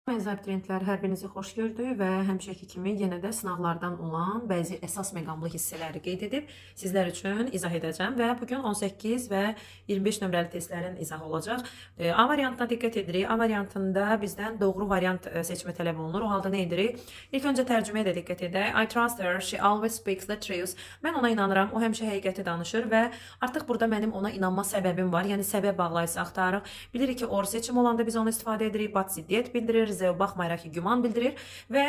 Məzəb trendlər hər birinizi xoş gördük və həmişəki kimi yenə də sınaqlardan olan bəzi əsas məqamlı hissələri qeyd edib sizlər üçün izah edəcəm və bugün 18 və 25 nömrəli testlərin izahı olacaq. A variantına diqqət edirik. A variantında bizdən doğru variant seçmə tələb olunur. O halda nə edirik? İlk öncə tərcüməyə də diqqət edək. I trust her, she always speaks the truth. Mən ona inanıram, o həmişə həqiqəti danışır və artıq burada mənim ona inanma səbəbim var. Yəni səbəb bağlayısı axtarırıq. Bilirik ki, or seçim olanda biz onu istifadə edirik. But ziddiyyət bildirir. Baxmayaraq ki, güman bildirir və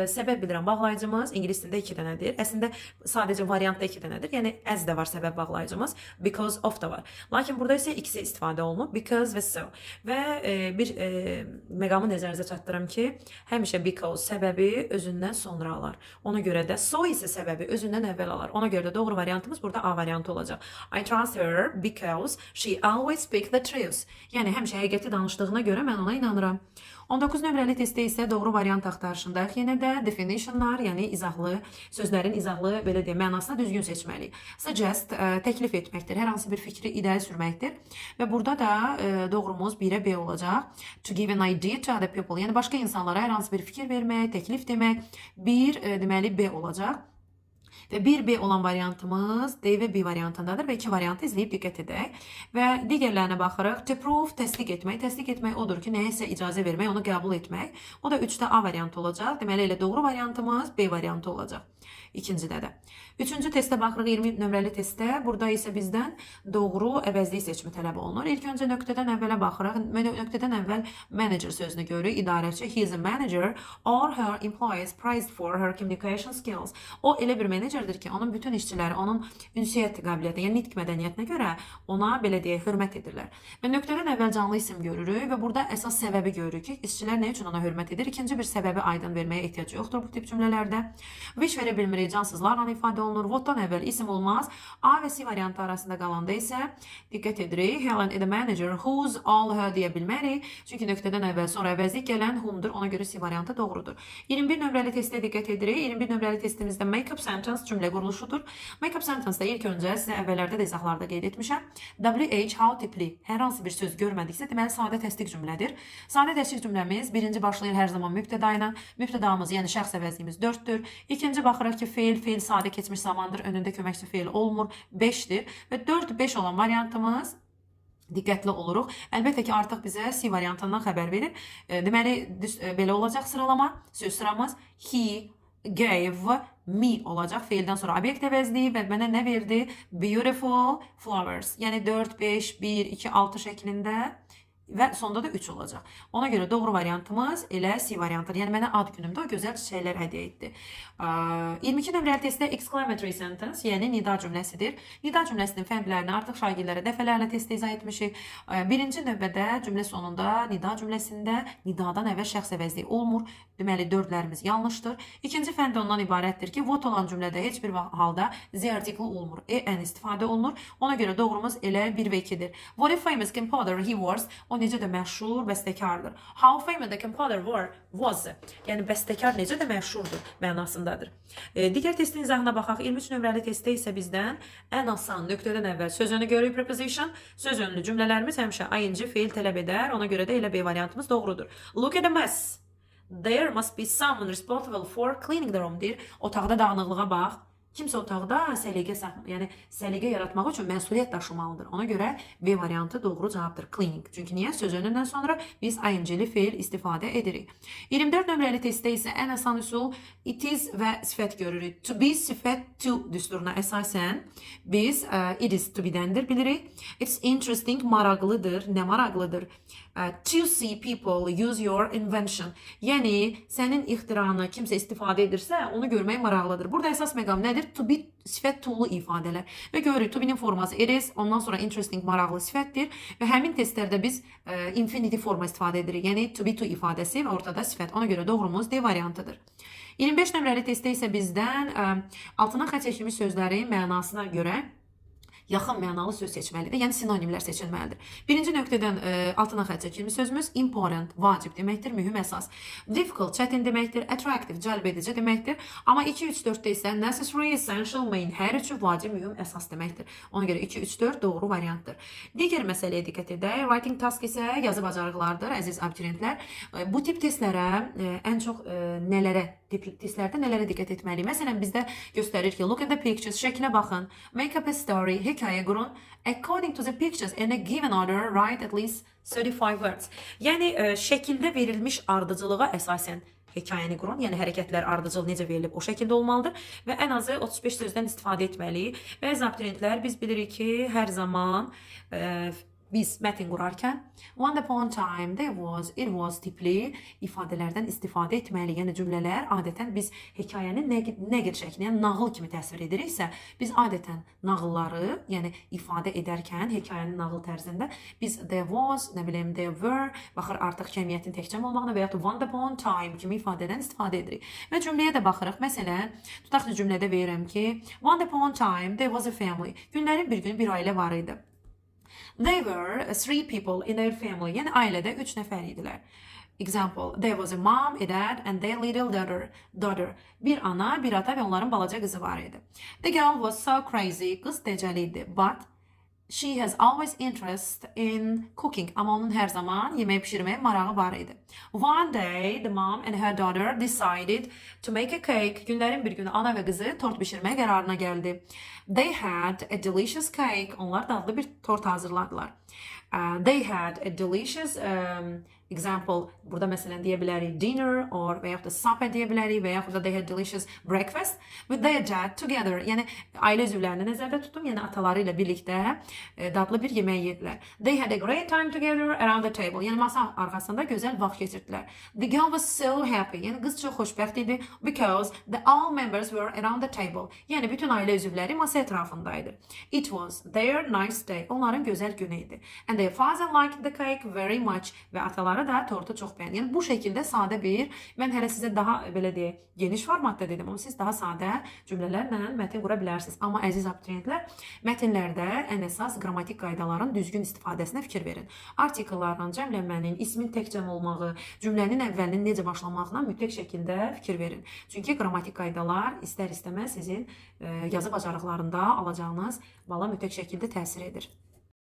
səbəb bildirən bağlayıcımız ingilis dilində 2 dənədir. Əslində sadəcə variantda 2 dənədir. Yəni as da var səbəb bağlayıcımız, because of da var. Lakin burada isə ikisi istifadə olunub, because və so. Və bir məqamı nəzərinizə çatdırım ki, həmişə because səbəbi özündən sonra alar. Ona görə də so isə səbəbi özündən əvvəl alar. Ona görə də doğru variantımız burada A variantı olacaq. I trust her because she always speaks the truth. Yəni həmişə həqiqəti danışdığına görə mən ona inanıram. 19 nömrəli testdə isə doğru variant axtarışındayıq. Yenə də definitionlar, yəni izahlı, sözlərin izahlı, belə deyək, mənasını düzgün seçməliyik. Suggest təklif etməkdir, hər hansı bir fikri irəli sürməkdir. Və burada da doğrumuz 1-ə B olacaq. To give an idea to other people, yəni başqa insanlara hər hansı bir fikir vermək, təklif demək, 1 deməli B olacaq. Və 1B olan variantımız D və B variantındadır və 2 variantı izləyib diqqət edək. Və digərlərinə baxırıq. To prove, təsdiq etmək. Təsdiq etmək odur ki, nəyəsə icazə vermək, onu qəbul etmək. O da 3-də A variantı olacaq. Deməli, elə doğru variantımız B variantı olacaq. İkincidə də. Üçüncü testə baxırıq, 20 nömrəli testdə. Burada isə bizdən doğru əvəzlik seçimi tələb olunur. İlk öncə nöqtədən əvvələ baxırıq. Nöqtədən əvvəl manager sözünü görürük. İdarəçi, he is a manager or her employees prized for her communication skills. O elə bir menecerdir ki, onun bütün işçiləri onun ünsiyyət qabiliyyətinə, yəni nitq mədəniyyətinə görə ona belə deyək, hörmət edirlər. Və nöqtədən əvvəl canlı isim görürük və burada əsas səbəbi görürük ki, işçilər nə üçün ona hörmət edir? İkinci bir səbəbi aydın verməyə ehtiyac yoxdur bu tip cümlələrdə. Wish verə bilmirik, cansızlarla ifadə olunur. What'dan əvvəl isim olmaz. A və C variantı arasında qalanda isə diqqət edirik. Helen is the manager whose all her deyə bilmərik. Çünki nöqtədən əvvəl sonra əvəzlik gələn whom'dur. Ona görə C variantı doğrudur. 21 nömrəli testə diqqət edirik. 21 nömrəli testimizdə make-up sentence cümlə quruluşudur. Make-up sentence-da ilk öncə sizə əvvəllərdə də izahlarda qeyd etmişəm. WH, how tipli hər hansı bir söz görmədiksə, deməli sadə təsdiq cümlədir. Sadə təsdiq cümləmiz birinci başlayır hər zaman mübtəda ilə. Mübtədamız, yəni şəxs əvəzliyimiz 4-dür. İkinci baxırıq ki, feil sadə keçmiş zamandır, önündə köməkçi feil olmur, 5-dir və 4-5 olan variantımız diqqətli oluruq. Əlbəttə ki, artıq bizə C variantından xəbər verir. Deməli, belə olacaq sıralama. Söz sıramız he gave me olacaq. Feildən sonra obyekt əvəzliyi və mənə nə verdi? Beautiful flowers. Yəni 4, 5, 1, 2, 6 şəklində və sonda da 3 olacaq. Ona görə doğru variantımız elə C variantıdır. Yəni mənə ad günümdə o gözəl çiçəklər hədiyyə etdi. 22 nömrəli testdə exclamatory sentence, yəni nida cümləsidir. Nida cümləsinin fərqlərini artıq şagirdlərə dəfələrlə testdə izah etmişik. Birinci növbədə cümlə sonunda nida cümləsində nidadan əvvəl şəxs əvəzliyi olmur. Deməli 4-lərimiz yanlışdır. İkinci fərq ondan ibarətdir ki, what olan cümlədə heç bir halda the article olmur. En istifadə olunur. Ona görə doğrumuz elə 1 və 2-dir. What a famous composer he was. O necə də məşhur bəstəkardır. How famous the composer was. Yəni bəstəkar necə də məşhurdur mənasındadır. Digər testin izahına baxaq. 23 nömrəli testdə isə bizdən ən asan nöqtədən əvvəl söz önü görürük preposition. Söz önlü cümlələrimiz həmişə ing feil tələb edər. Ona görə də elə B variantımız doğrudur. Look at the mess. There must be someone responsible for cleaning the room deyir. Otaqda dağınıqlığa bax. Kimsə otaqda səliqə yaratmaq üçün məsuliyyət daşımalıdır. Ona görə B variantı doğru cavabdır. Cleaning. Çünki niyə? Söz önündən sonra biz ing-li feil istifadə edirik. 24 nömrəli testdə isə ən asan üsul it is və sifət görürük. To be sifət to düsturuna əsasən biz it is to be-dəndir bilirik. It's interesting, maraqlıdır. Nə maraqlıdır? To see people use your invention. Yəni sənin ixtiranı kimsə istifadə edirsə, onu görmək maraqlıdır. Burada əsas məqam nədir? To be sifət to'lu ifadələr. Və görürük, to be'nin forması it is, ondan sonra interesting, maraqlı sifətdir və həmin testlərdə biz infinitive forma istifadə edirik. Yəni to be to ifadəsi və ortada sifət. Ona görə doğrumuz D variantıdır. 25 nömrəli testdə isə bizdən altından xətt çəkilmiş sözlərin mənasına görə yaxın mənalı söz seçməlidir. Yəni sinonimlər seçilməlidir. Birinci nöqtədən altına xətt çəkilmiş sözümüz important, vacib deməkdir, mühüm, əsas. Difficult, çətin deməkdir. Attractive, cəlb edici deməkdir. Amma 2, 3, 4-də isə necessary, essential, main, hər üçü vacib, mühüm, əsas deməkdir. Ona görə 2, 3, 4 doğru variantdır. Digər məsələyə diqqət edək. Writing task isə yazı bacarıqlardır, əziz abituriyentlər. Bu tip testlərə ən çox testlərdə nələrə diqqət etməliyik? Məsələn, bizdə göstərir ki, look at the pictures, şəklə baxın, make up a story, hekayə qurun, according to the pictures in a given order, write at least 35 words. Yəni, şəkildə verilmiş ardıcılığa əsasən hekayəni qurun, yəni hərəkətlər ardıcıl necə verilib o şəkildə olmalıdır və ən azı 35 sözdən istifadə etməliyik. Və abituriyentlər, biz bilirik ki, hər zaman biz mətin qurarkən one upon time, there was, it was tipli ifadələrdən istifadə etməliyik. Yəni cümlələr adətən biz hekayəni nəql şəklində, yəni nağıl kimi təsvir ediriksə, biz adətən nağılları, yəni ifadə edərkən hekayənin nağıl tərzində biz there was, nə bilim, there were, baxır artıq cəmiyyətin təkcəm olmağına və ya one upon time kimi ifadədən istifadə edirik. Və cümləyə də baxırıq. Məsələn, tutaq ki, cümlədə verirəm ki, one upon time, there was a family. Günlərin bir günü bir ailə var idi. They were 3 people in their family. Yəni ailədə 3 nəfər idilər. Example, there was a mom, a dad and their little daughter. Bir ana, bir ata və onların balaca qızı var idi. The girl was so crazy. Qız dəcəli idi. But she has always interest in cooking. Amma onun hər zaman yemək pişirməyə marağı var idi. One day, the mom and her daughter decided to make a cake. Günlərin bir günü ana və qızı tort bişirməyə qərarına gəldi. They had a delicious cake. Onlar dadlı bir tort hazırladılar. They had a delicious example. Burada məsələn deyə bilərik dinner or və yaxud da supper deyə bilərik və yaxud da they had delicious breakfast with their dad together. Yəni ailə üzvlərini nəzərdə tutun, yəni ataları ilə birlikdə dadlı bir yemək yedilər. They had a great time together around the table. Yəni masa arxasında gözəl vaxt keçirdilər. The girl was so happy. Yəni qız çox xoşbəxt idi because all members were around the table. Yəni bütün ailə üzvləri masa ətrafındaydı. It was their nice day. Onların gözəl günü idi. And their father liked the cake very much. Və ataları da tortu çox bəyəndi. Yəni bu şəkildə sadə bir, mən hələ sizə daha belə deyək, geniş formatda dedim, amma siz daha sadə cümlələrlə mətin qura bilərsiniz. Amma əziz abituriyentlər, mətinlərdə ən əsas qrammatik qaydaların düzgün istifadəsinə fikir verin. Artikelların, cəmlənmənin, ismin təkcəm olmağı, cümlənin əvvəlinin necə başlamağına mütləq şəkildə fikir verin. Çünki qrammatik qaydalar istər-istəməz sizin yazı bacarıqlarında alacağınız bala mütləq şəkildə təsir edir.